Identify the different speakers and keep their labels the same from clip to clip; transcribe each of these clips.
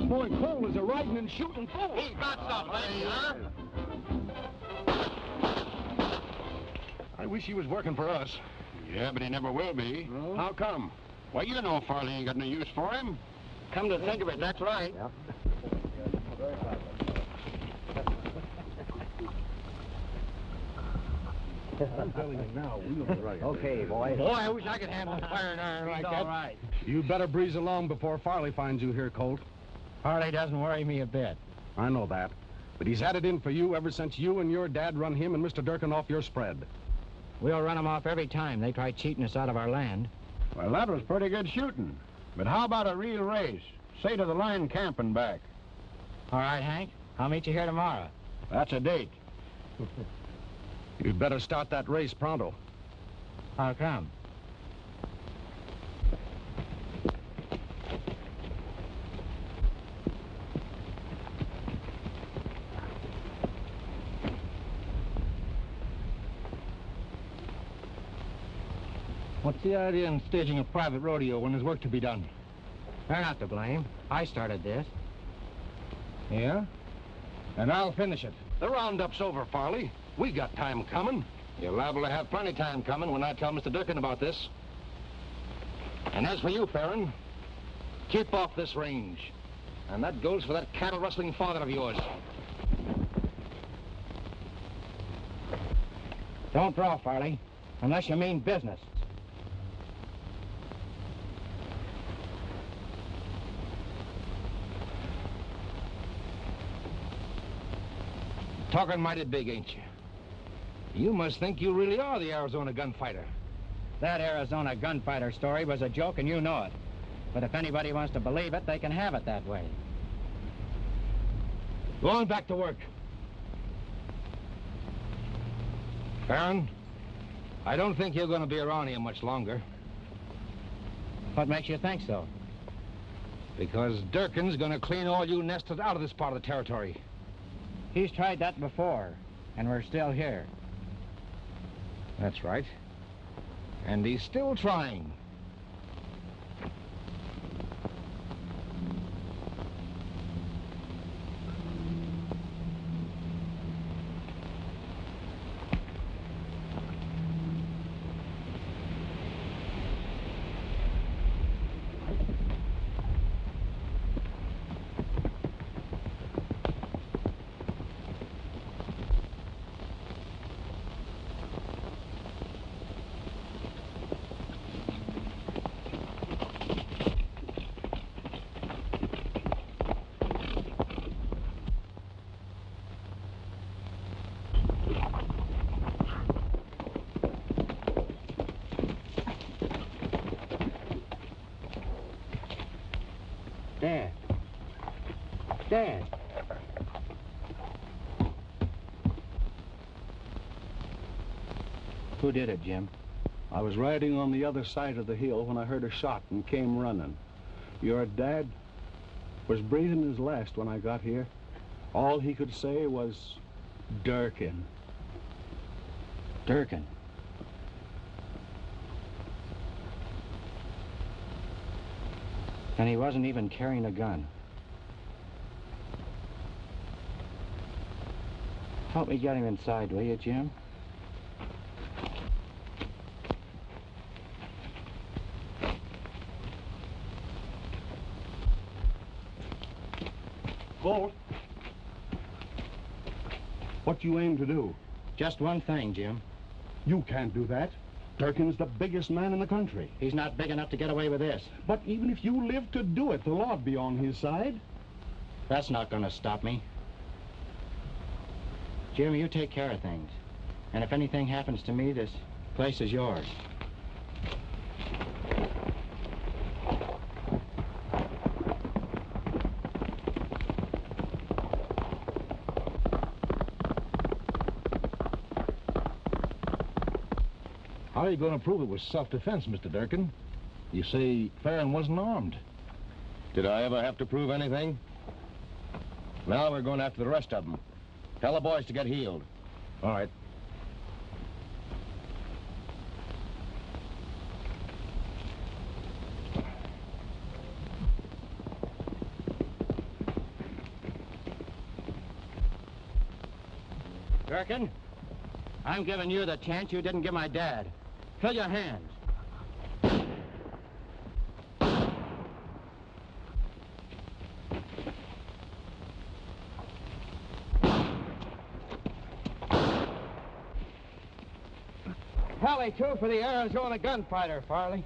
Speaker 1: That boy Cole is a riding and shooting fool.
Speaker 2: He's got something, huh?
Speaker 1: I wish he was working for us.
Speaker 2: Yeah, but he never will be.
Speaker 1: Oh? How come?
Speaker 2: Well, you know Farley ain't got no use for him. Come to think of it, that's right.
Speaker 1: Yeah. I'm telling you now, we'll be right.
Speaker 3: Okay, boy.
Speaker 2: Boy, I wish I could handle a firing iron like that.
Speaker 3: All right.
Speaker 1: You'd better breeze along before Farley finds you here, Colt.
Speaker 3: Farley doesn't worry me a bit.
Speaker 1: I know that. But he's had it in for you ever since you and your dad run him and Mr. Durkin off your spread.
Speaker 3: We'll run them off every time they try cheating us out of our land.
Speaker 2: Well, that was pretty good shooting. But how about a real race? Say to the line camp and back.
Speaker 3: All right, Hank. I'll meet you here tomorrow.
Speaker 2: That's a date.
Speaker 1: You'd better start that race pronto.
Speaker 3: How come?
Speaker 2: What's the idea in staging a private rodeo when there's work to be done?
Speaker 3: They're not to blame. I started this.
Speaker 2: Yeah? And I'll finish it.
Speaker 1: The roundup's over, Farley. We got time coming.
Speaker 2: You're liable to have plenty time coming when I tell Mr. Durkin about this. And as for you, Farron, keep off this range. And that goes for that cattle-rustling father of yours.
Speaker 3: Don't draw, Farley, unless you mean business.
Speaker 2: Talking mighty big, ain't you? You must think you really are the Arizona gunfighter.
Speaker 3: That Arizona gunfighter story was a joke, and you know it. But if anybody wants to believe it, they can have it that way.
Speaker 2: Go on back to work. Farron, I don't think you're going to be around here much longer.
Speaker 3: What makes you think so?
Speaker 2: Because Durkin's going to clean all you nesters out of this part of the territory.
Speaker 3: He's tried that before, and we're still here.
Speaker 2: That's right. And he's still trying.
Speaker 3: Dad. Who did it, Jim?
Speaker 1: I was riding on the other side of the hill when I heard a shot and came running. Your dad was breathing his last when I got here. All he could say was, Durkin.
Speaker 3: Durkin. And he wasn't even carrying a gun. Help me get him inside, will you, Jim?
Speaker 1: Colt, what you aim to do?
Speaker 3: Just one thing, Jim.
Speaker 1: You can't do that. Durkin's the biggest man in the country.
Speaker 3: He's not big enough to get away with this.
Speaker 1: But even if you live to do it, the law'd be on his side.
Speaker 3: That's not going to stop me. Jim, you take care of things. And if anything happens to me, this place is yours.
Speaker 2: How are you going to prove it was self-defense, Mr. Durkin? You say Farron wasn't armed. Did I ever have to prove anything? Now we're going after the rest of them. Tell the boys to get healed. All right.
Speaker 3: Durkin, I'm giving you the chance you didn't give my dad. Fill your hands. Tally, too, for the Arizona Gunfighter, Farley.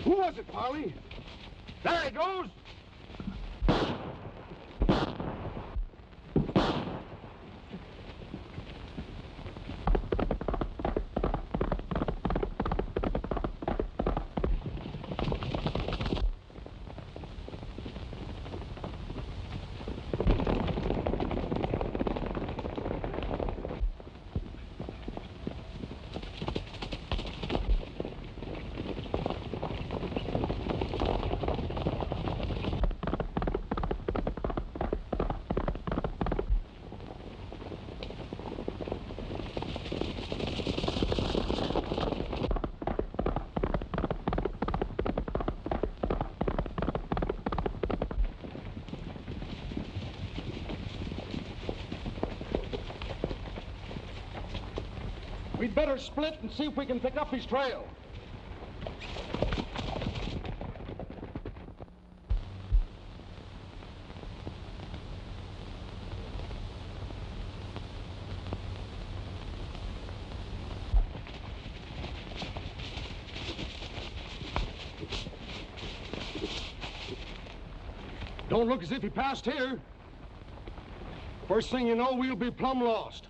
Speaker 1: Who was it, Farley? There he goes! We'd better split and see if we can pick up his trail. Don't look as if he passed here. First thing you know, we'll be plumb lost.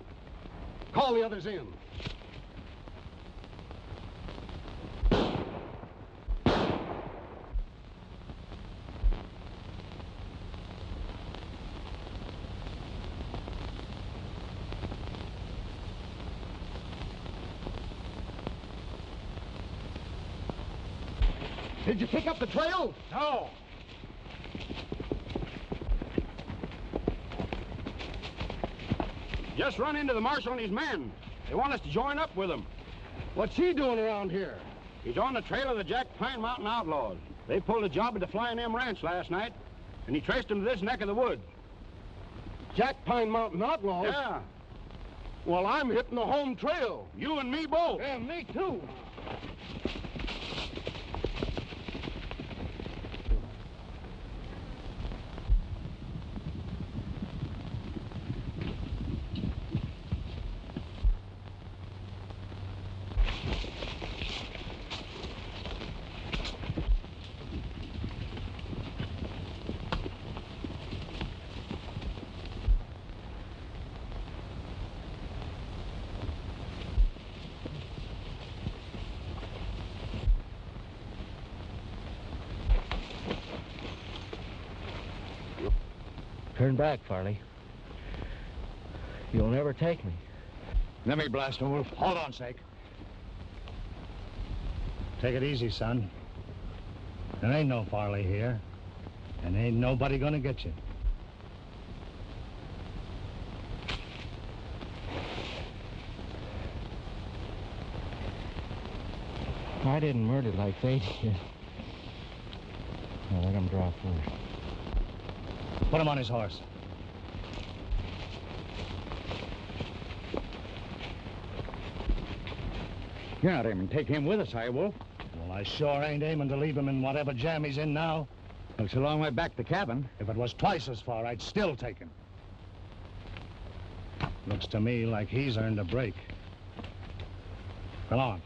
Speaker 1: Call the others in. Did you pick up the trail?
Speaker 3: No.
Speaker 1: Just run into the marshal and his men. They want us to join up with them. What's he doing around here? He's on the trail of the Jack Pine Mountain Outlaws. They pulled a job at the Flying M Ranch last night, and he traced them to this neck of the woods. Jack Pine Mountain Outlaws? Yeah. Well, I'm hitting the home trail. You and me both.
Speaker 3: Yeah, me too. Turn back, Farley. You'll never take me.
Speaker 1: Let me blast him, Wolf. Hold on, Sake.
Speaker 4: Take it easy, son. There ain't no Farley here, and ain't nobody gonna get you.
Speaker 3: I didn't murder like they did. Now let him draw first.
Speaker 4: Put him on his horse.
Speaker 3: You're not aiming to take him with us, are you, Wolf?
Speaker 4: Well, I sure ain't aiming to leave him in whatever jam he's in now.
Speaker 3: Looks a long way back to the cabin.
Speaker 4: If it was twice as far, I'd still take him. Looks to me like he's earned a break. Come on.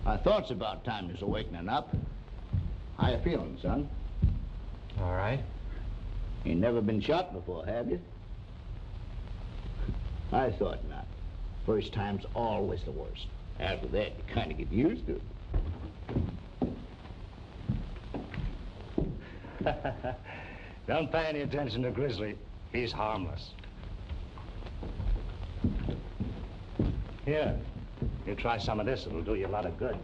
Speaker 5: I thought it's about time you's awakening up. How you feeling, son?
Speaker 3: All right.
Speaker 5: You never been shot before, have you? I thought not. First time's always the worst. After that, you kind of get used to it.
Speaker 4: Don't pay any attention to Grizzly. He's harmless. Here, you try some of this. It'll do you a lot of good.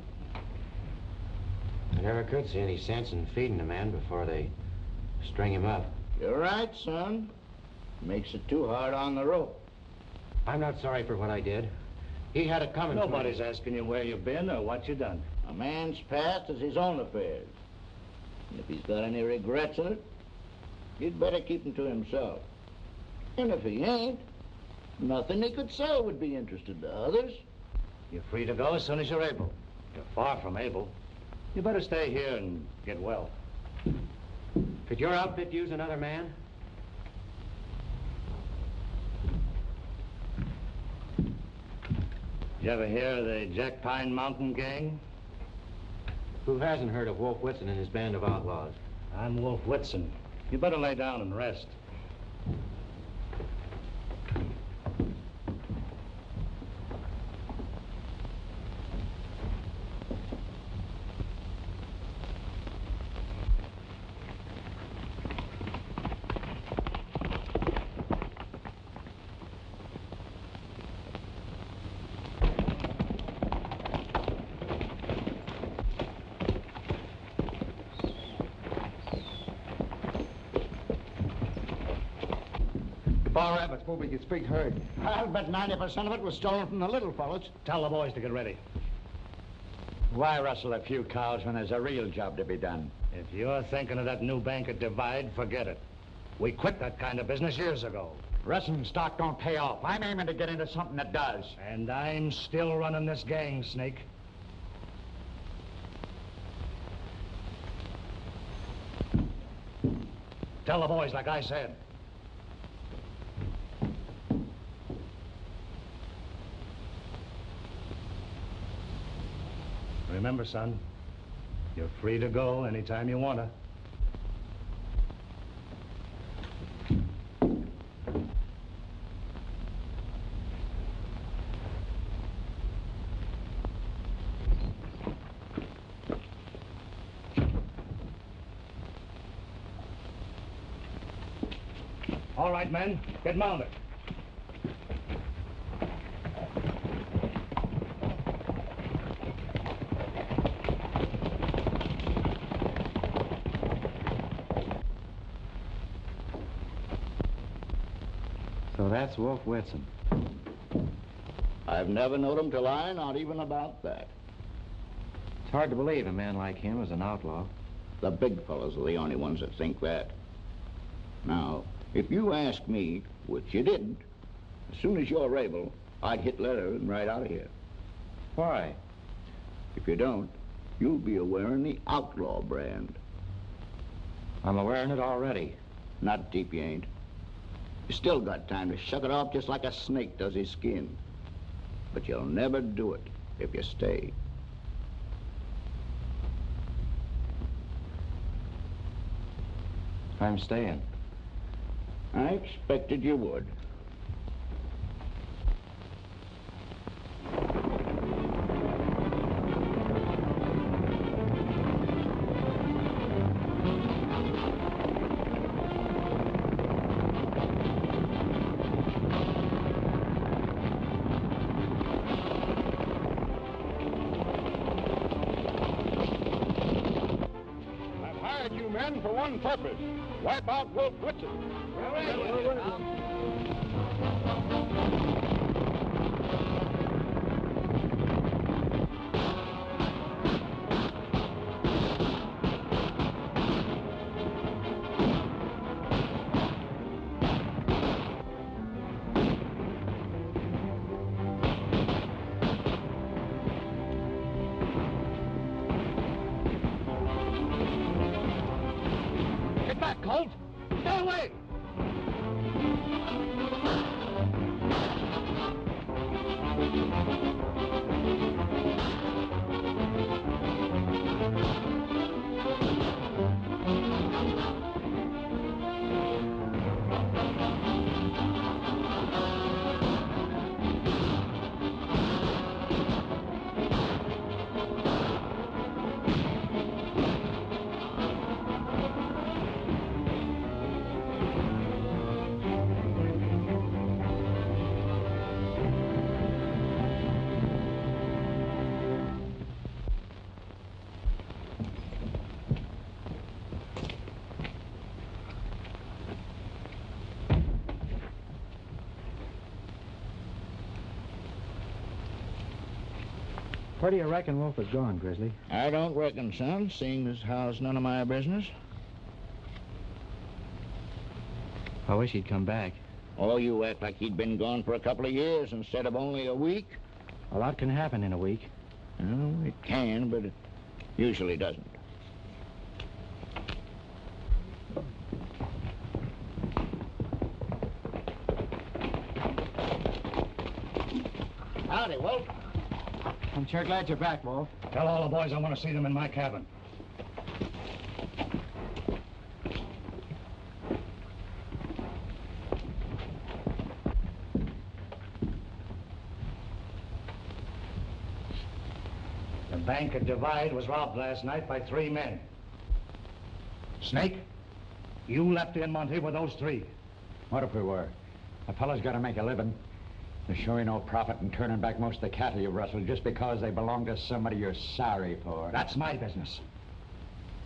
Speaker 3: I never could see any sense in feeding a man before they string him up.
Speaker 5: You're right, son. Makes it too hard on the rope.
Speaker 3: I'm not sorry for what I did. He had it coming.
Speaker 4: Nobody's asking you where you've been or what you done.
Speaker 5: A man's past is his own affairs. And if he's got any regrets in it, he'd better keep them to himself. And if he ain't, nothing he could say would be interested to others.
Speaker 4: You're free to go as soon as you're able. You're far from able. You better stay here and get well.
Speaker 3: Could your outfit use another man?
Speaker 4: You ever hear of the Jack Pine Mountain Gang?
Speaker 3: Who hasn't heard of Wolf Whitson and his band of outlaws?
Speaker 4: I'm Wolf Whitson. You better lay down and rest.
Speaker 2: Bar rabbits moving his big herd.
Speaker 5: I'll bet 90% of it was stolen from the little fellas.
Speaker 4: Tell the boys to get ready.
Speaker 6: Why rustle a few cows when there's a real job to be done?
Speaker 4: If you're thinking of that new bank at Divide, forget it. We quit that kind of business years ago.
Speaker 6: Rustling stock don't pay off. I'm aiming to get into something that does.
Speaker 4: And I'm still running this gang, Snake. Tell the boys like I said. Remember, son, you're free to go anytime you want to. All right, men, get mounted.
Speaker 3: So that's Wolf Whitson.
Speaker 5: I've never known him to lie, not even about that.
Speaker 3: It's hard to believe a man like him is an outlaw.
Speaker 5: The big fellas are the only ones that think that. Now, if you ask me, which you didn't, as soon as you're able, I'd hit leather and right out of here.
Speaker 3: Why?
Speaker 5: If you don't, you'll be wearing the outlaw brand.
Speaker 3: I'm wearing it already.
Speaker 5: Not deep, you ain't. You still got time to shuck it off just like a snake does his skin. But you'll never do it if you stay.
Speaker 3: I'm staying.
Speaker 5: I expected you would.
Speaker 2: For one purpose, wipe out Wolf Whitson.
Speaker 4: Colt, stay away!
Speaker 3: Where do you reckon Wolf is going, Grizzly?
Speaker 5: I don't reckon, son, seeing as how it's none of my business.
Speaker 3: I wish he'd come back.
Speaker 5: Oh, you act like he'd been gone for a couple of years instead of only a week.
Speaker 3: A lot can happen in a week.
Speaker 5: Oh, it can, but it usually doesn't. Howdy, Wolf.
Speaker 3: I'm sure glad you're back, Wolf.
Speaker 4: Tell all the boys I want to see them in my cabin. The bank at Divide was robbed last night by 3 men. Snake, you left in Monte with those 3.
Speaker 6: What if we were? A fellow's got to make a living. There's sure no profit in turning back most of the cattle you rustled just because they belong to somebody you're sorry for.
Speaker 4: That's my business.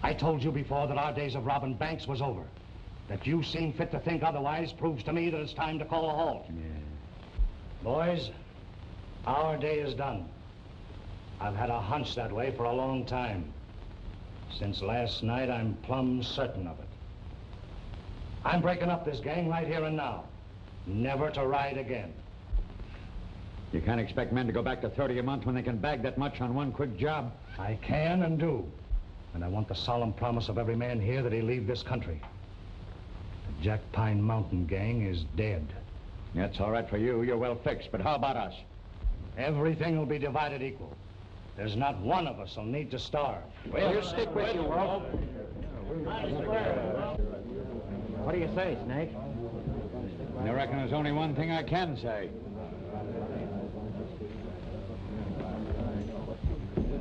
Speaker 4: I told you before that our days of robbing banks was over. That you seem fit to think otherwise proves to me that it's time to call a halt.
Speaker 6: Yeah.
Speaker 4: Boys, our day is done. I've had a hunch that way for a long time. Since last night, I'm plumb certain of it. I'm breaking up this gang right here and now. Never to ride again.
Speaker 6: You can't expect men to go back to 30 a month when they can bag that much on one quick job.
Speaker 4: I can and do. And I want the solemn promise of every man here that he'll leave this country. The Jack Pine Mountain gang is dead.
Speaker 6: That's all right for you. You're well fixed. But how about us?
Speaker 4: Everything will be divided equal. There's not one of us will need to starve.
Speaker 3: We'll stick with you, Wolf. What do you say, Snake?
Speaker 6: I reckon there's only one thing I can say.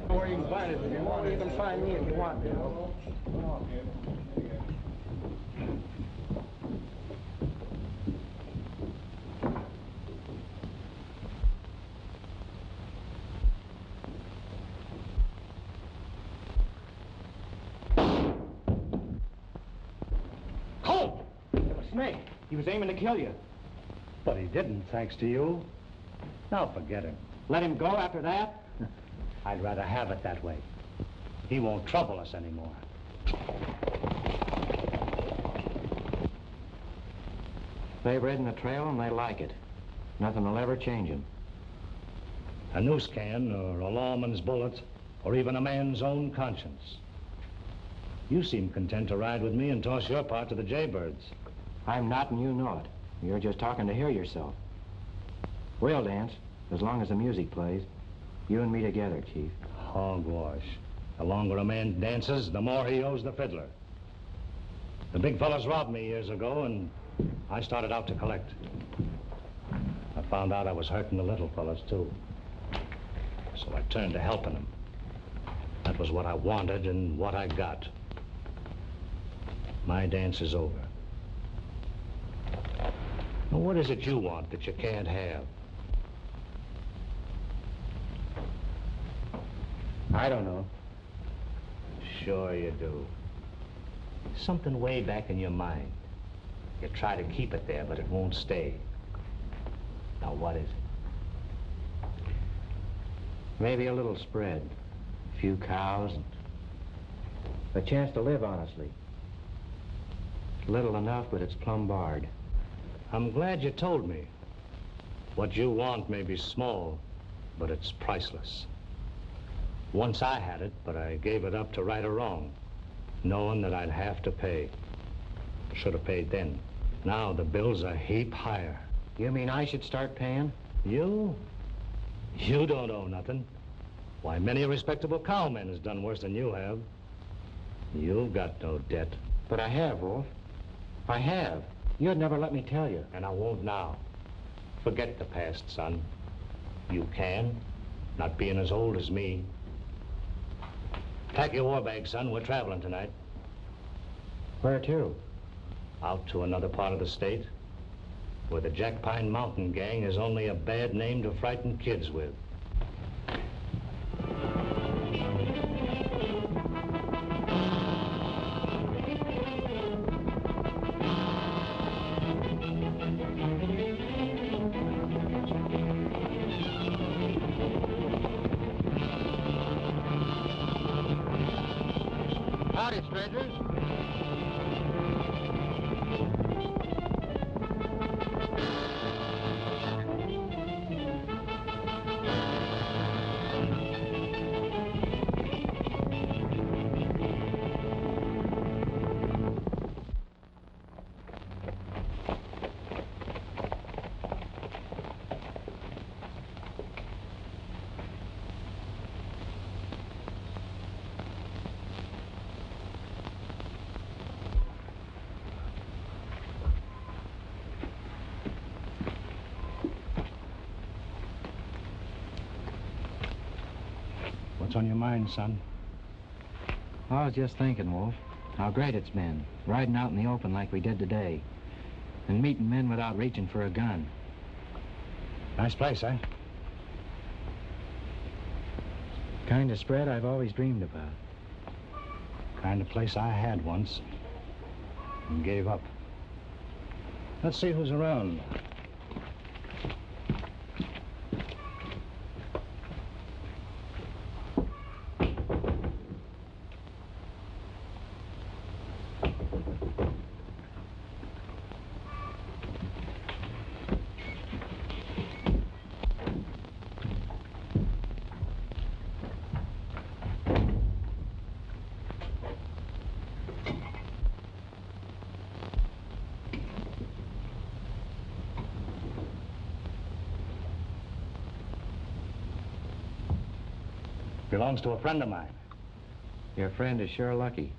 Speaker 7: Where you can find it if you want. You can find me if you want to.
Speaker 3: Colt! It was Snake. He was aiming to kill you.
Speaker 4: But he didn't, thanks to you. Now forget him.
Speaker 3: Let him go after that?
Speaker 4: I'd rather have it that way. He won't trouble us anymore.
Speaker 3: They've ridden the trail and they like it. Nothing will ever change them.
Speaker 4: A noose can, or a lawman's bullet, or even a man's own conscience. You seem content to ride with me and toss your part to the jaybirds.
Speaker 3: I'm not, and you know it. You're just talking to hear yourself. We'll dance, as long as the music plays. You and me together, Chief.
Speaker 4: Hogwash. The longer a man dances, the more he owes the fiddler. The big fellas robbed me years ago, and I started out to collect. I found out I was hurting the little fellas, too. So I turned to helping them. That was what I wanted and what I got. My dance is over. Now, what is it you want that you can't have?
Speaker 3: I don't know.
Speaker 4: Sure you do. Something way back in your mind. You try to keep it there, but it won't stay. Now, what is it?
Speaker 3: Maybe a little spread. A few cows and a chance to live honestly. Little enough, but it's plumb barred.
Speaker 4: I'm glad you told me. What you want may be small, but it's priceless. Once I had it, but I gave it up to right a wrong, knowing that I'd have to pay. Should have paid then. Now the bill's a heap higher.
Speaker 3: You mean I should start paying?
Speaker 4: You? You don't owe nothing. Why, many a respectable cowman has done worse than you have. You've got no debt.
Speaker 3: But I have, Wolf. I have. You'd never let me tell you.
Speaker 4: And I won't now. Forget the past, son. You can, not being as old as me. Pack your war bag, son. We're traveling tonight.
Speaker 3: Where to?
Speaker 4: Out to another part of the state, where the Jack Pine Mountain gang is only a bad name to frighten kids with.
Speaker 5: Howdy, strangers.
Speaker 4: What's on your mind, son?
Speaker 3: I was just thinking, Wolf, how great it's been, riding out in the open like we did today, and meeting men without reaching for a gun.
Speaker 4: Nice place, eh?
Speaker 3: Kind of spread I've always dreamed about.
Speaker 4: Kind of place I had once and gave up. Let's see who's around. Belongs to a friend of mine.
Speaker 3: Your friend is sure lucky.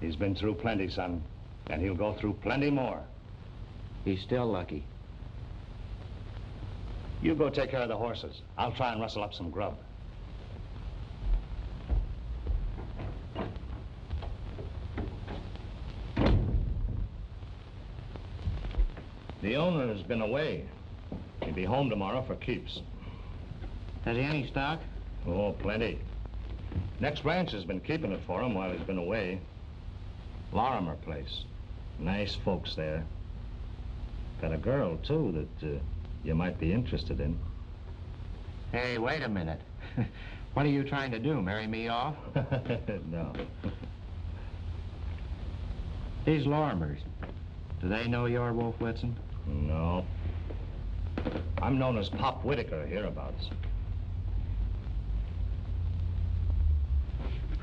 Speaker 4: He's been through plenty, son, and he'll go through plenty more.
Speaker 3: He's still lucky.
Speaker 4: You go take care of the horses. I'll try and rustle up some grub. The owner has been away. He'll be home tomorrow for keeps.
Speaker 3: Has he any stock?
Speaker 4: Oh, plenty. Next ranch has been keeping it for him while he's been away. Lorimer place. Nice folks there. Got a girl, too, that you might be interested in.
Speaker 3: Hey, wait a minute. What are you trying to do, marry me off?
Speaker 4: No.
Speaker 3: These Lorimers, do they know you're Wolf Whitson?
Speaker 4: No. I'm known as Pop Whitaker hereabouts.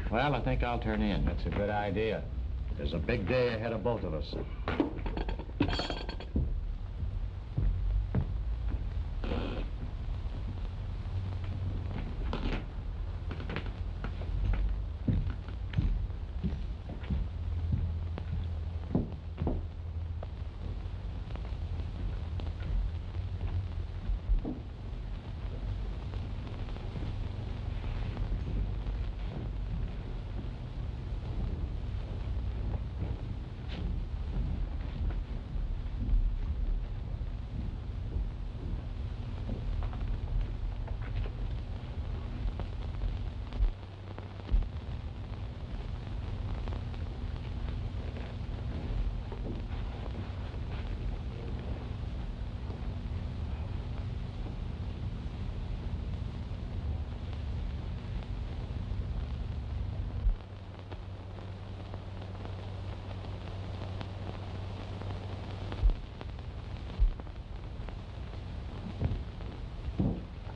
Speaker 3: Well, I think I'll turn in.
Speaker 4: That's a good idea. There's a big day ahead of both of us.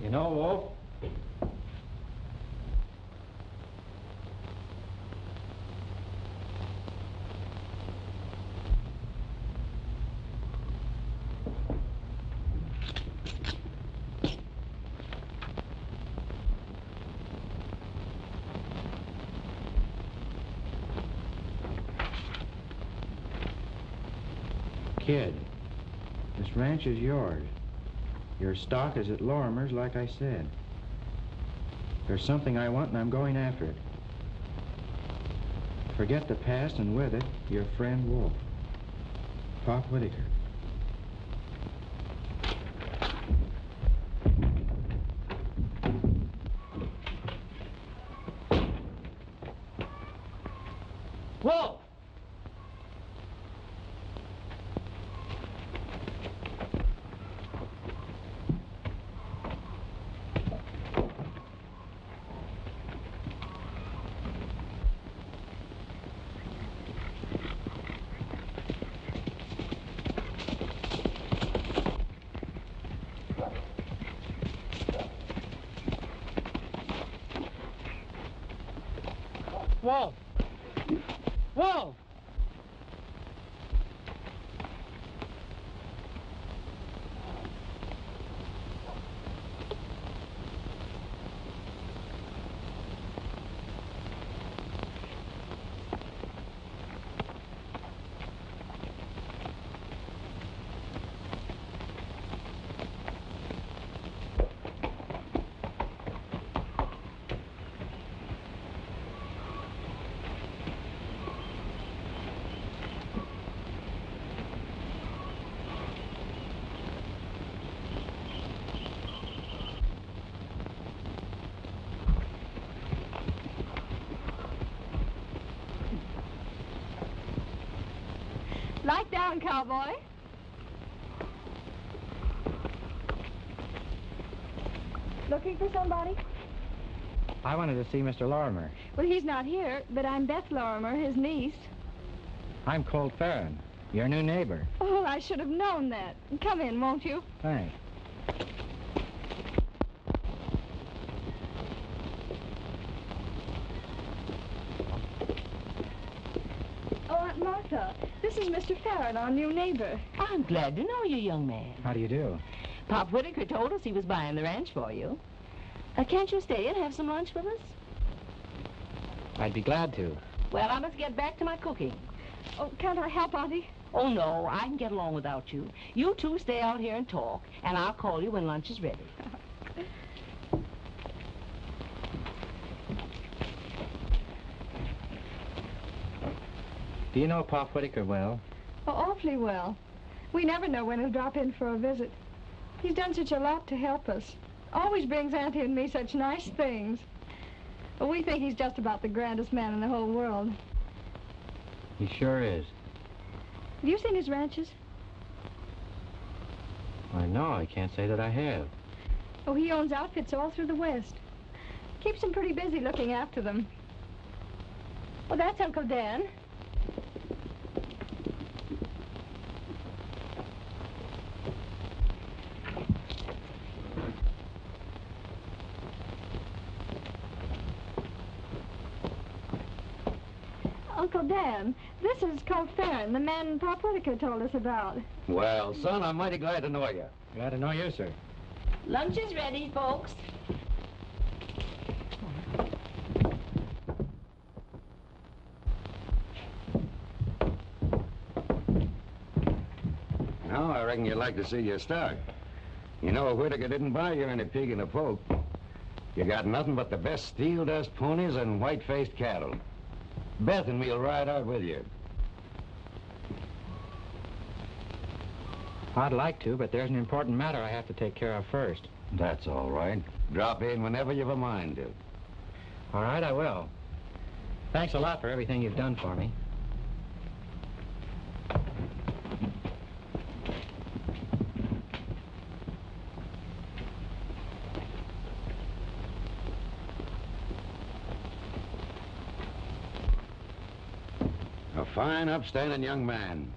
Speaker 3: You know, Wolf, kid, this ranch is yours. Your stock is at Lorimer's, like I said. There's something I want, and I'm going after it. Forget the past, and with it, your friend Wolf. Pop Whitaker.
Speaker 5: Wolf!
Speaker 7: Wolf! Wolf!
Speaker 8: Light down, cowboy. Looking for somebody?
Speaker 3: I wanted to see Mr. Lorimer.
Speaker 8: Well, he's not here, but I'm Beth Lorimer, his niece.
Speaker 3: I'm Colt Farron, your new neighbor.
Speaker 8: Oh, I should have known that. Come in, won't you?
Speaker 3: Thanks.
Speaker 8: Oh, Aunt Martha, this is Mr. Farron, our new neighbor.
Speaker 9: I'm glad to know you, young man.
Speaker 3: How do you do?
Speaker 9: Pop Whitaker told us he was buying the ranch for you. Can't you stay and have some lunch with us?
Speaker 3: I'd be glad to.
Speaker 9: Well, I must get back to my cooking.
Speaker 8: Oh, can't I help, Auntie?
Speaker 9: Oh, no, I can get along without you. You two stay out here and talk, and I'll call you when lunch is ready.
Speaker 3: Do you know Pop Whitaker well?
Speaker 8: Oh, awfully well. We never know when he'll drop in for a visit. He's done such a lot to help us. Always brings Auntie and me such nice things. Well, we think he's just about the grandest man in the whole world.
Speaker 3: He sure is.
Speaker 8: Have you seen his ranches?
Speaker 3: I know, I can't say that I have.
Speaker 8: Oh, he owns outfits all through the West. Keeps them pretty busy looking after them. Well, that's Uncle Dan. Uncle Dan, this is Colt Farron, the man Pop Whitaker told us about.
Speaker 2: Well, son, I'm mighty glad to know you.
Speaker 3: Glad to know you, sir.
Speaker 9: Lunch is ready, folks.
Speaker 2: Now, I reckon you'd like to see your stock. You know, Whitaker didn't buy you any pig in a poke. You got nothing but the best steel dust ponies and white-faced cattle. Beth and me'll ride out with you.
Speaker 3: I'd like to, but there's an important matter I have to take care of first.
Speaker 2: That's all right. Drop in whenever you've a mind to.
Speaker 3: All right, I will. Thanks a lot for everything you've done for me.
Speaker 2: A fine, upstanding young man.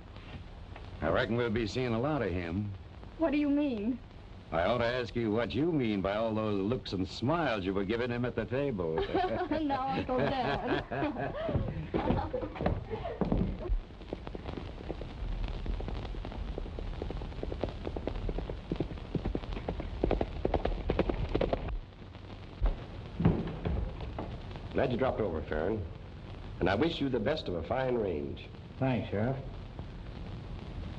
Speaker 2: I reckon we'll be seeing a lot of him.
Speaker 8: What do you mean?
Speaker 2: I ought to ask you what you mean by all those looks and smiles you were giving him at the table.
Speaker 8: No, Uncle Dan.
Speaker 10: Glad you dropped over, Farron. And I wish you the best of a fine range.
Speaker 3: Thanks, Sheriff.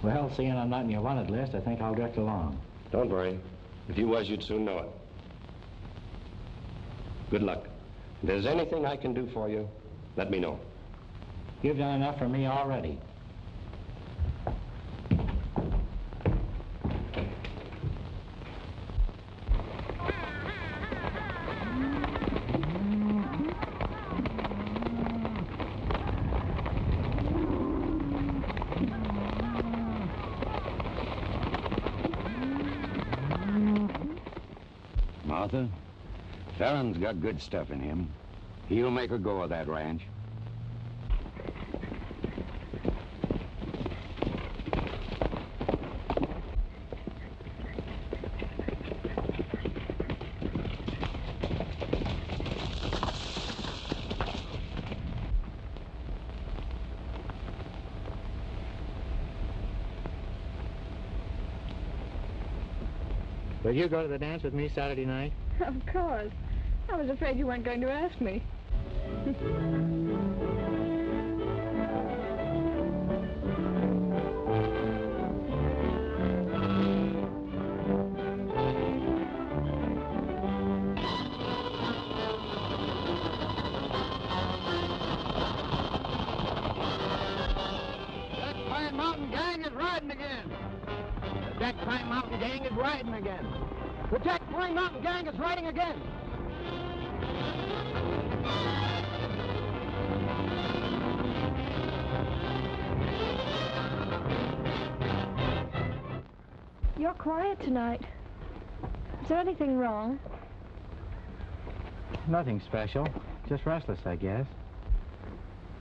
Speaker 3: Well, seeing I'm not in your wanted list, I think I'll drift along.
Speaker 10: Don't worry. If you was, you'd soon know it. Good luck. If there's anything I can do for you, let me know.
Speaker 3: You've done enough for me already.
Speaker 2: Martha, Farron's got good stuff in him. He'll make a go of that ranch.
Speaker 3: Will you go to the dance with me Saturday night?
Speaker 8: Of course. I was afraid you weren't going to ask me.
Speaker 7: Jack Pine Mountain Gang is riding again. The Jack Pine Mountain Gang is riding again.
Speaker 8: You're quiet tonight. Is there anything wrong?
Speaker 3: Nothing special. Just restless, I guess.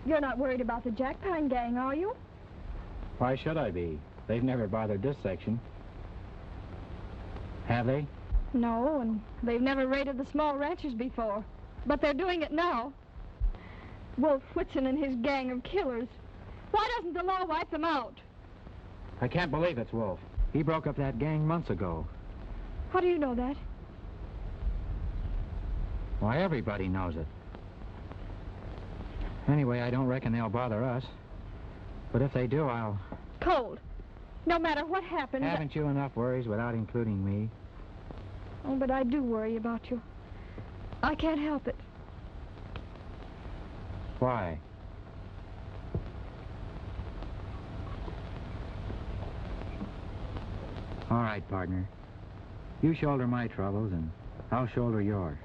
Speaker 8: You're not worried about the Jack Pine Gang, are you?
Speaker 3: Why should I be? They've never bothered this section. Have they?
Speaker 8: No, and they've never raided the small ranches before. But they're doing it now. Wolf Whitson and his gang of killers. Why doesn't the law wipe them out?
Speaker 3: I can't believe it's Wolf. He broke up that gang months ago.
Speaker 8: How do you know that?
Speaker 3: Why, everybody knows it. Anyway, I don't reckon they'll bother us. But if they do, I'll...
Speaker 8: Cold. No matter what happens...
Speaker 3: Haven't you enough worries without including me?
Speaker 8: Oh, but I do worry about you. I can't help it.
Speaker 3: Why? All right, partner. You shoulder my troubles, and I'll shoulder yours.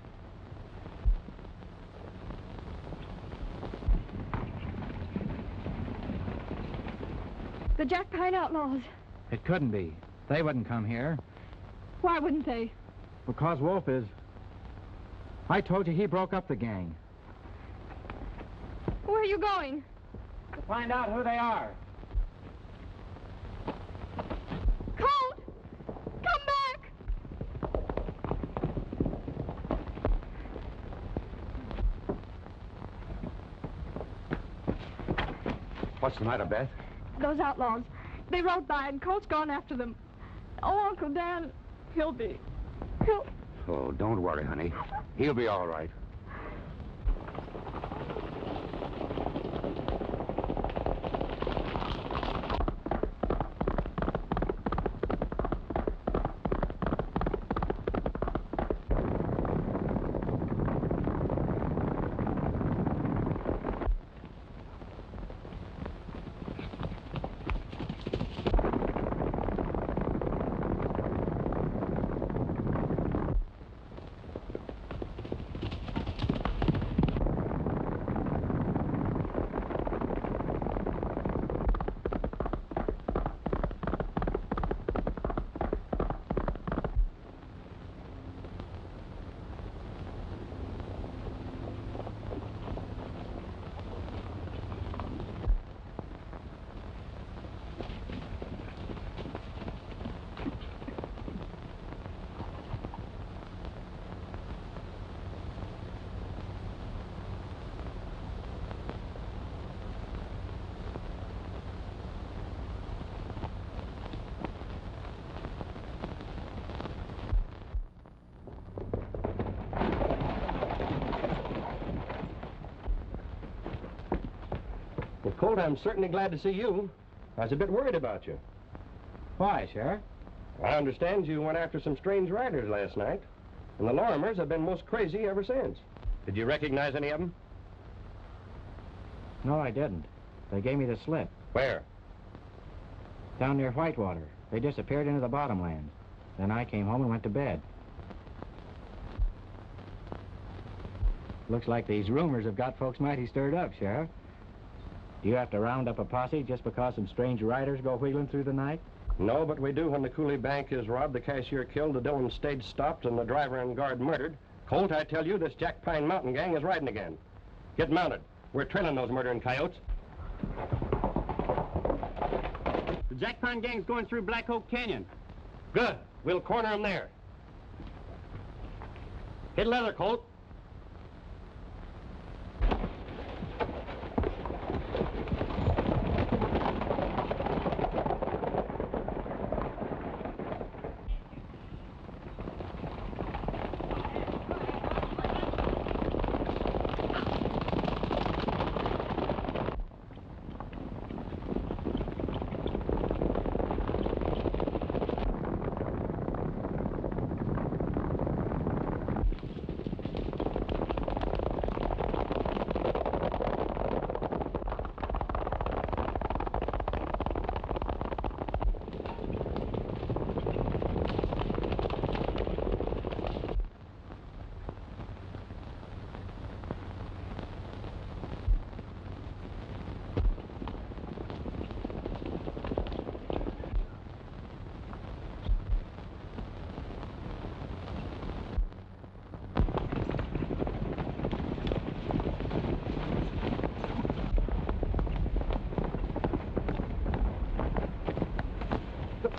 Speaker 8: The Jack Pine Outlaws.
Speaker 3: It couldn't be. They wouldn't come here.
Speaker 8: Why wouldn't they?
Speaker 3: Because Wolf is... I told you he broke up the gang.
Speaker 8: Where are you going?
Speaker 3: To find out who they are.
Speaker 8: Colt! Come back!
Speaker 10: What's the matter, Beth?
Speaker 8: Those outlaws. They rode by and Colt's gone after them. Oh, Uncle Dan, he'll...
Speaker 10: Oh, don't worry, honey. He'll be all right. Colt, I'm certainly glad to see you. I was a bit worried about you.
Speaker 3: Why, Sheriff?
Speaker 10: I understand you went after some strange riders last night, and the Lorimers have been most crazy ever since. Did you recognize any of them?
Speaker 3: No, I didn't. They gave me the slip.
Speaker 10: Where?
Speaker 3: Down near Whitewater. They disappeared into the bottomlands. Then I came home and went to bed. Looks like these rumors have got folks mighty stirred up, Sheriff. Do you have to round up a posse just because some strange riders go wheeling through the night?
Speaker 10: No, but we do when the Cooley Bank is robbed, the cashier killed, the Dillon stage stopped, and the driver and guard murdered. Colt, I tell you, this Jack Pine Mountain Gang is riding again. Get mounted. We're trailing those murdering coyotes.
Speaker 7: The Jack Pine Gang's going through Black Oak Canyon.
Speaker 10: Good. We'll corner them there. Hit leather, Colt.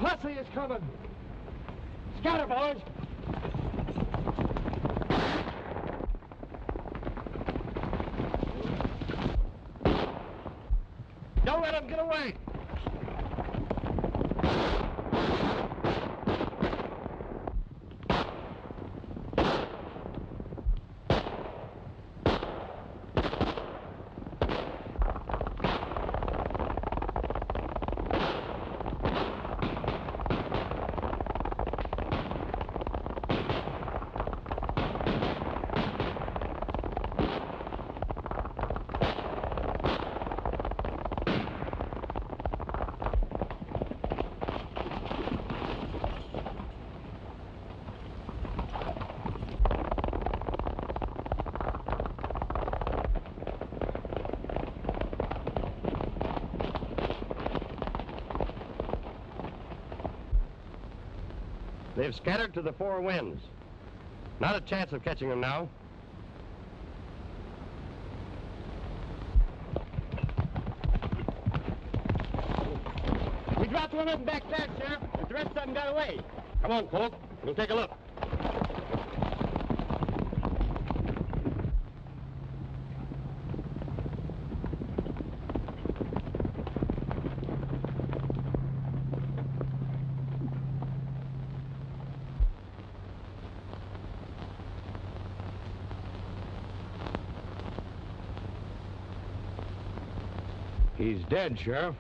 Speaker 7: posse is coming. Scatter, boys. Don't let them get away.
Speaker 10: They've scattered to the four winds. Not a chance of catching them now.
Speaker 7: We dropped one of them back there, Sheriff, but the rest of them got away.
Speaker 10: Come on, Colt. We'll take a look.
Speaker 2: He's dead, Sheriff.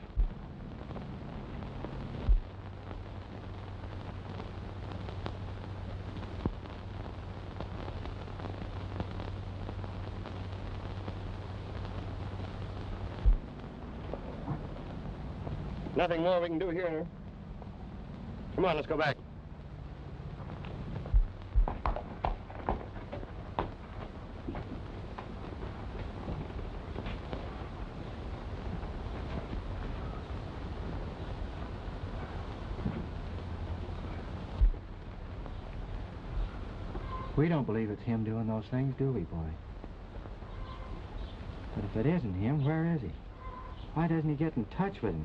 Speaker 10: Nothing more we can do here. Come on, let's go back.
Speaker 3: We don't believe it's him doing those things, do we, boy? But if it isn't him, where is he? Why doesn't he get in touch with me?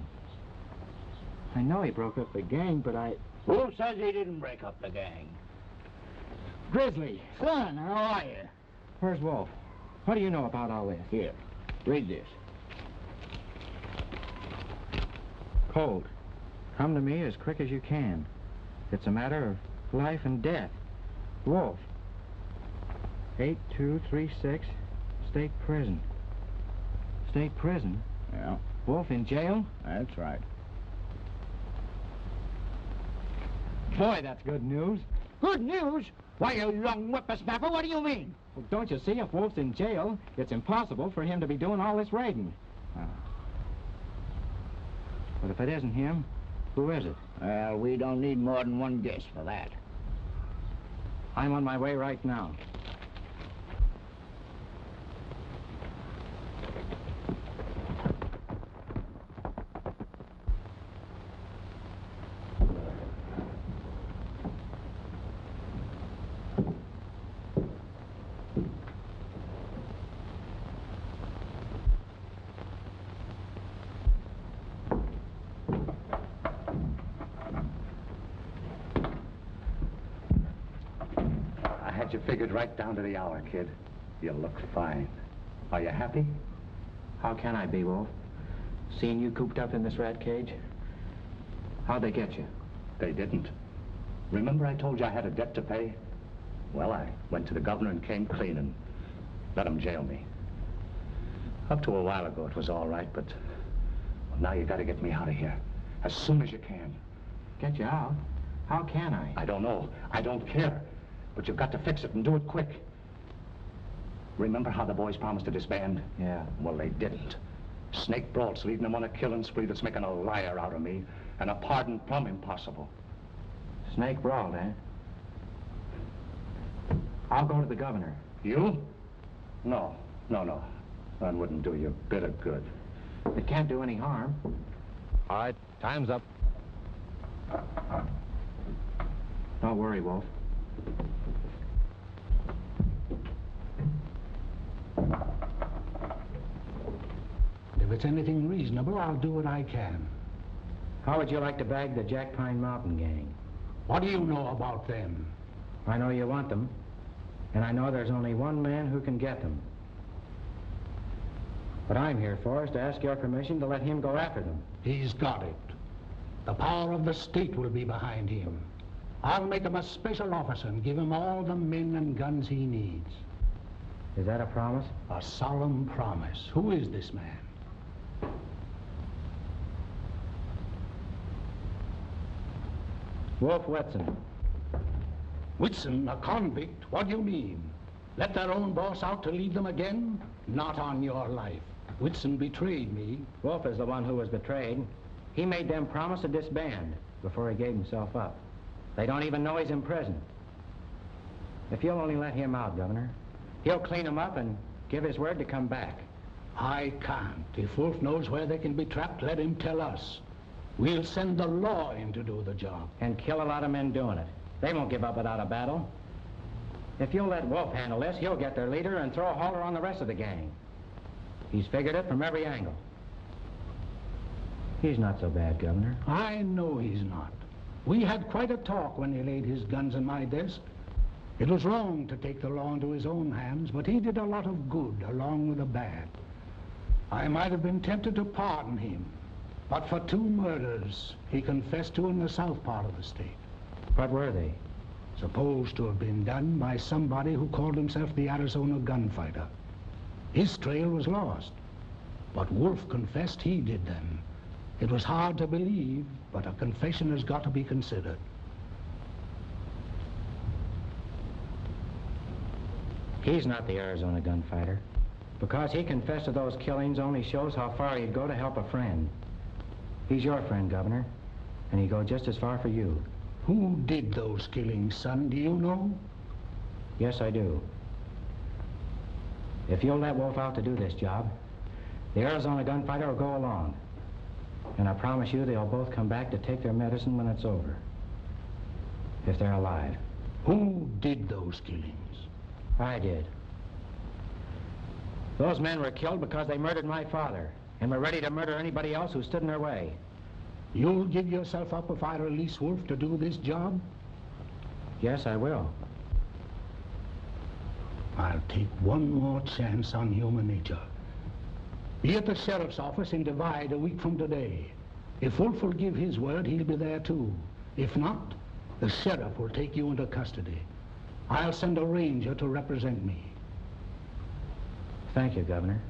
Speaker 3: I know he broke up the gang, but
Speaker 5: Who says he didn't break up the gang?
Speaker 7: Grizzly.
Speaker 5: Son, how are you?
Speaker 3: Where's Wolf? What do you know about all this?
Speaker 5: Here, read this.
Speaker 3: Colt, come to me as quick as you can. It's a matter of life and death. Wolf. 8236, State Prison. State Prison?
Speaker 5: Yeah,
Speaker 3: Wolf in jail?
Speaker 5: that's right.
Speaker 3: Boy, that's good news.
Speaker 7: Good news? Why, you young whippersnapper, what do you mean?
Speaker 3: Well, don't you see, if Wolf's in jail, it's impossible for him to be doing all this raiding. But if it isn't him, who is it?
Speaker 5: Well, we don't need more than one guess for that.
Speaker 3: I'm on my way right now.
Speaker 4: You figured right down to the hour, kid. You look fine. Are you happy?
Speaker 3: How can I be, Wolf? Seeing you cooped up in this rat cage? How'd they get you?
Speaker 4: They didn't. Remember I told you I had a debt to pay? Well, I went to the governor and came clean and let him jail me. Up to a while ago, it was all right, but well, now you got to get me out of here as soon as you can.
Speaker 3: Get you out? How can I?
Speaker 4: I don't know. I don't care. But you've got to fix it and do it quick. Remember how the boys promised to disband?
Speaker 3: Yeah.
Speaker 4: Well, they didn't. Snake Broad's leading them on a killing spree that's making a liar out of me, and a pardon plumb impossible.
Speaker 3: Snake Broad, eh? I'll go to the governor.
Speaker 4: You? No. That wouldn't do you a bit of good.
Speaker 3: It can't do any harm.
Speaker 2: All right, time's up.
Speaker 3: Don't worry, Wolf.
Speaker 1: If it's anything reasonable, I'll do what I can.
Speaker 3: How would you like to bag the Jack Pine Mountain gang?
Speaker 11: What do you know about them?
Speaker 3: I know you want them, and I know there's only one man who can get them. What I'm here for is to ask your permission to let him go after them.
Speaker 11: He's got it. The power of the state will be behind him. I'll make him a special officer and give him all the men and guns he needs.
Speaker 3: Is that a promise?
Speaker 11: A solemn promise. Who is this man?
Speaker 3: Wolf Whitson.
Speaker 11: Whitson, a convict? What do you mean? Let their own boss out to lead them again? Not on your life. Whitson betrayed me.
Speaker 3: Wolf is the one who was betrayed. He made them promise to disband before he gave himself up. They don't even know he's in prison. If you'll only let him out, Governor, he'll clean them up and give his word to come back.
Speaker 11: I can't. If Wolf knows where they can be trapped, let him tell us. We'll send the law in to do the job.
Speaker 3: And kill a lot of men doing it. They won't give up without a battle. If you'll let Wolf handle this, he'll get their leader and throw a halter on the rest of the gang. He's figured it from every angle. He's not so bad, Governor.
Speaker 11: I know he's not. We had quite a talk when he laid his guns on my desk. It was wrong to take the law into his own hands, but he did a lot of good along with the bad. I might have been tempted to pardon him, but for 2 murders he confessed to in the south part of the state.
Speaker 3: What were they?
Speaker 11: Supposed to have been done by somebody who called himself the Arizona Gunfighter. His trail was lost, but Wolf confessed he did them. It was hard to believe, but a confession has got to be considered.
Speaker 3: He's not the Arizona Gunfighter. Because he confessed to those killings only shows how far he'd go to help a friend. He's your friend, Governor, and he'd go just as far for you.
Speaker 11: Who did those killings, son? Do you know?
Speaker 3: Yes, I do. If you'll let Wolf out to do this job, the Arizona Gunfighter will go along. And I promise you they'll both come back to take their medicine when it's over. If they're alive.
Speaker 11: Who did those killings?
Speaker 3: I did. Those men were killed because they murdered my father and were ready to murder anybody else who stood in their way.
Speaker 11: You'll give yourself up if I release Wolf to do this job?
Speaker 3: Yes, I will.
Speaker 11: I'll take one more chance on human nature. Be at the sheriff's office in Divide a week from today. If Wolf will give his word, he'll be there too. If not, the sheriff will take you into custody. I'll send a ranger to represent me.
Speaker 3: Thank you, Governor.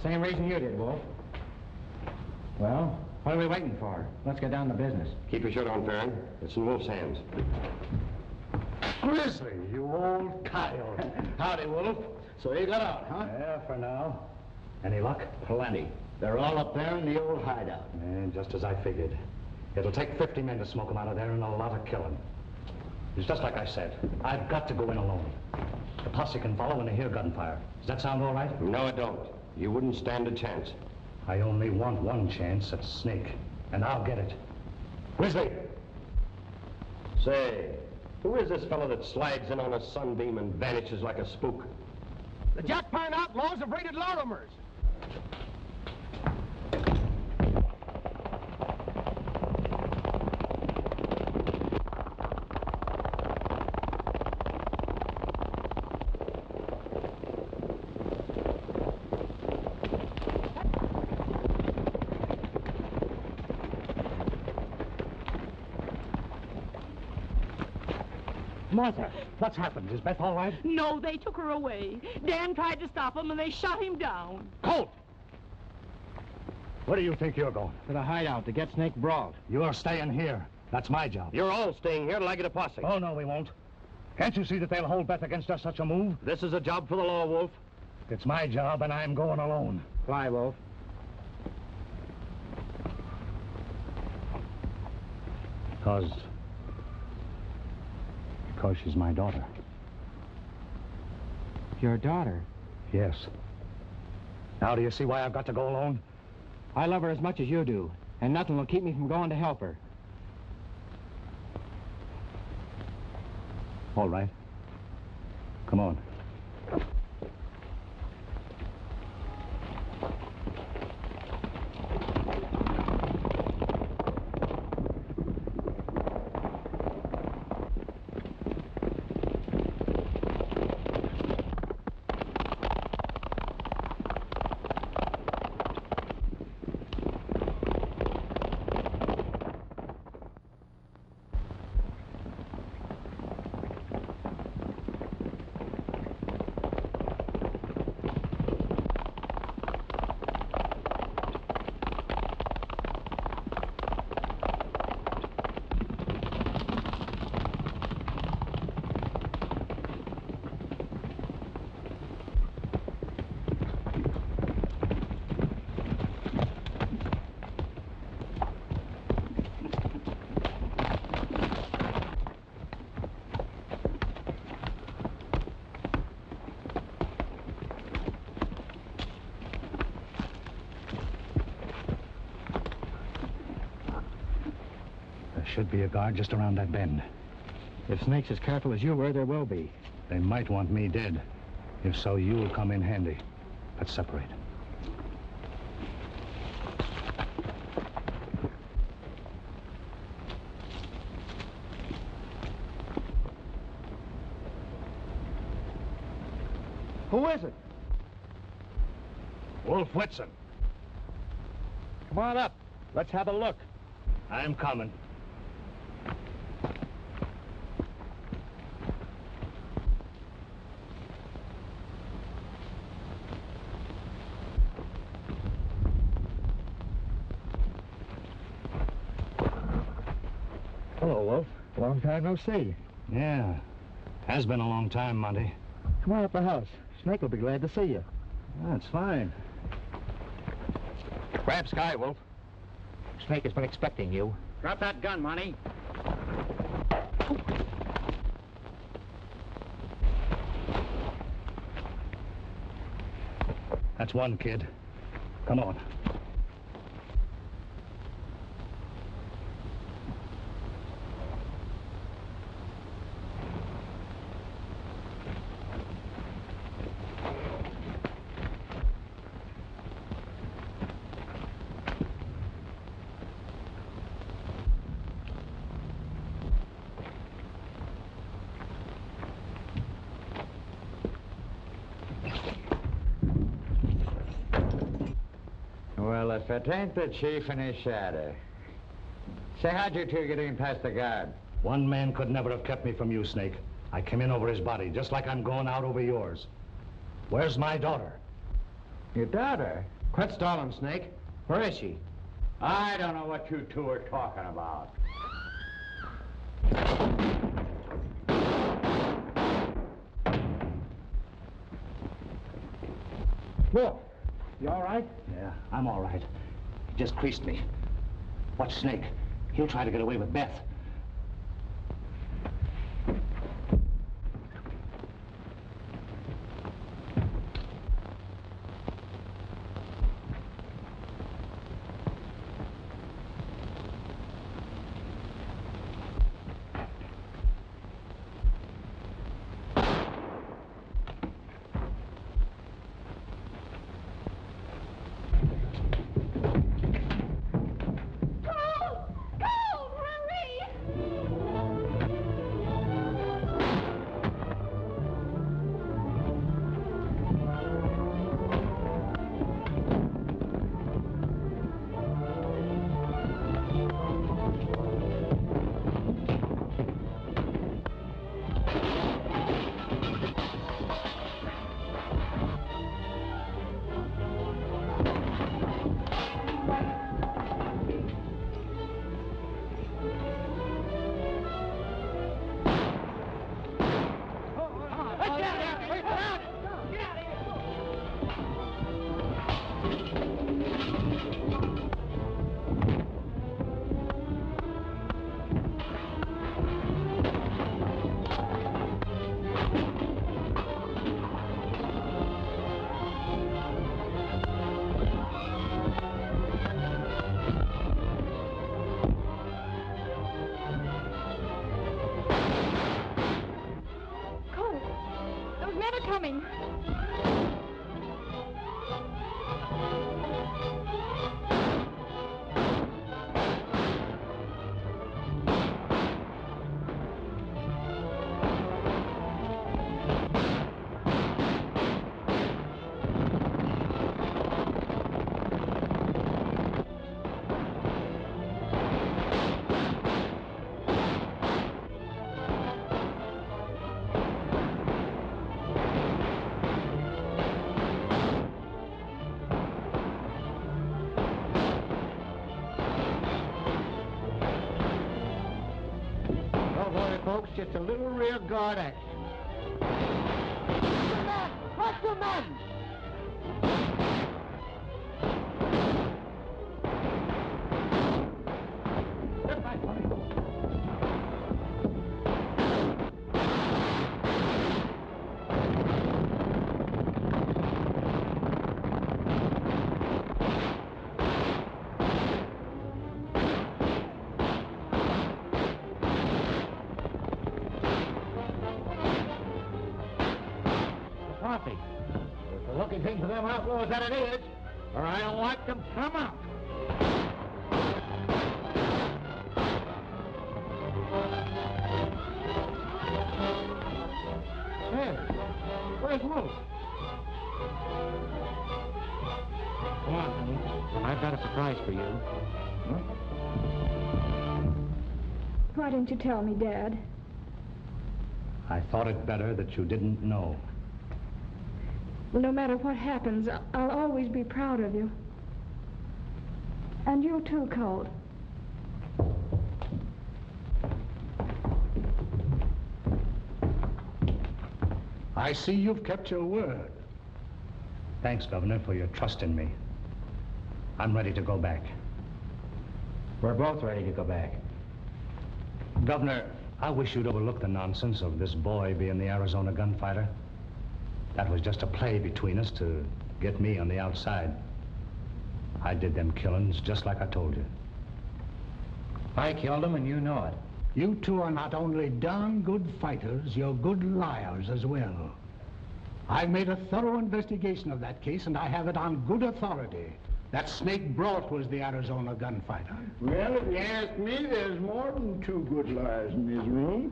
Speaker 3: Same reason you did, Wolf. Well, what are we waiting for? Let's get down to business.
Speaker 10: Keep your shirt on, Farron. It's in Wolf's hands.
Speaker 11: Grizzly, you old coyote. Howdy, Wolf. So you got out, huh?
Speaker 4: Yeah, for now. Any luck?
Speaker 5: Plenty. They're all up there in the old hideout.
Speaker 4: And just as I figured. It'll take 50 men to smoke them out of there and a lot of killing. It's just like I said. I've got to go in alone. The posse can follow when they hear gunfire. Does that sound all right?
Speaker 10: No, it don't. You wouldn't stand a chance.
Speaker 4: I only want one chance at Snake, and I'll get it. Grizzly!
Speaker 10: Say, who is this fellow that slides in on a sunbeam and vanishes like a spook?
Speaker 7: The Jack Pine Outlaws have raided Lorimer's.
Speaker 4: Martha, what's happened? Is Beth all right?
Speaker 9: No, they took her away. Dan tried to stop him, and they shot him down.
Speaker 4: Colt! Where do you think you're going?
Speaker 3: To the hideout to get Snake brought.
Speaker 4: You're staying here. That's my job.
Speaker 10: You're all staying here till I get a posse.
Speaker 4: Oh, no, we won't. Can't you see that they'll hold Beth against us such a move?
Speaker 10: This is a job for the law, Wolf.
Speaker 4: It's my job, and I'm going alone.
Speaker 3: Fly, Wolf.
Speaker 11: Because she's my daughter.
Speaker 3: Your daughter?
Speaker 11: Yes. Now do you see why I've got to go alone?
Speaker 3: I love her as much as you do, and nothing will keep me from going to help her.
Speaker 11: All right. Come on. Should be a guard just around that bend.
Speaker 3: If Snake's as careful as you were, there will be.
Speaker 11: They might want me dead. If so, you'll come in handy. Let's separate.
Speaker 3: Who is it?
Speaker 11: Wolf Whitson.
Speaker 3: Come on up. Let's have a look.
Speaker 11: I'm coming.
Speaker 3: Hello, Wolf. Long time no see.
Speaker 11: Yeah. Has been a long time, Monty.
Speaker 3: Come on up the house. Snake will be glad to see you.
Speaker 11: That's fine.
Speaker 3: Grab Sky, Wolf. Snake has been expecting you.
Speaker 7: Drop that gun, Monty.
Speaker 11: That's one, kid. Come on.
Speaker 6: Well, if it ain't the chief and his shadow. Say, how'd you two get in past the guard?
Speaker 11: One man could never have kept me from you, Snake. I came in over his body, just like I'm going out over yours. Where's my daughter?
Speaker 6: Your daughter?
Speaker 3: Quit stalling, Snake. Where is she?
Speaker 6: I don't know what you two are talking about.
Speaker 3: Wolf, you all right?
Speaker 11: Yeah, I'm all right. He just creased me. Watch Snake. He'll try to get away with Beth.
Speaker 7: just a little rear guard action. Watch your men! It's a lucky thing for them outlaws that it is, or I don't like them come out. Hey, where's Wolf? Come on, honey. I've got a surprise for you. Huh?
Speaker 8: Why didn't you tell me, Dad?
Speaker 4: I thought it better that you didn't know.
Speaker 8: Well, no matter what happens, I'll always be proud of you. And you too, Colt.
Speaker 11: I see you've kept your word.
Speaker 4: Thanks, Governor, for your trust in me. I'm ready to go back.
Speaker 3: We're both ready to go back.
Speaker 4: Governor, I wish you'd overlook the nonsense of this boy being the Arizona gunfighter. That was just a play between us to get me on the outside. I did them killings just like I told you.
Speaker 3: I killed him, and you know it.
Speaker 11: You two are not only darn good fighters, you're good liars as well. I've made a thorough investigation of that case, and I have it on good authority. That Snake Broad was the Arizona gunfighter.
Speaker 7: Well, if you ask me, there's more than 2 good liars in this room.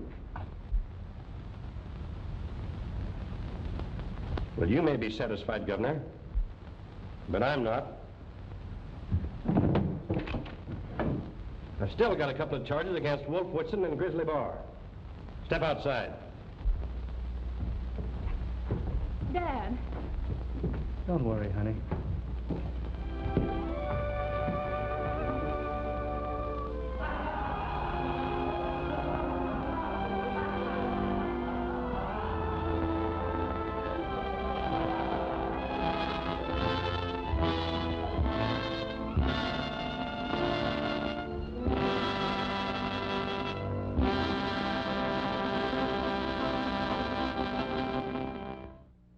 Speaker 10: Well, you may be satisfied, Governor, but I'm not. I've still got a couple of charges against Wolf Woodson and Grizzly Bar. Step outside.
Speaker 8: Dad.
Speaker 3: Don't worry, honey.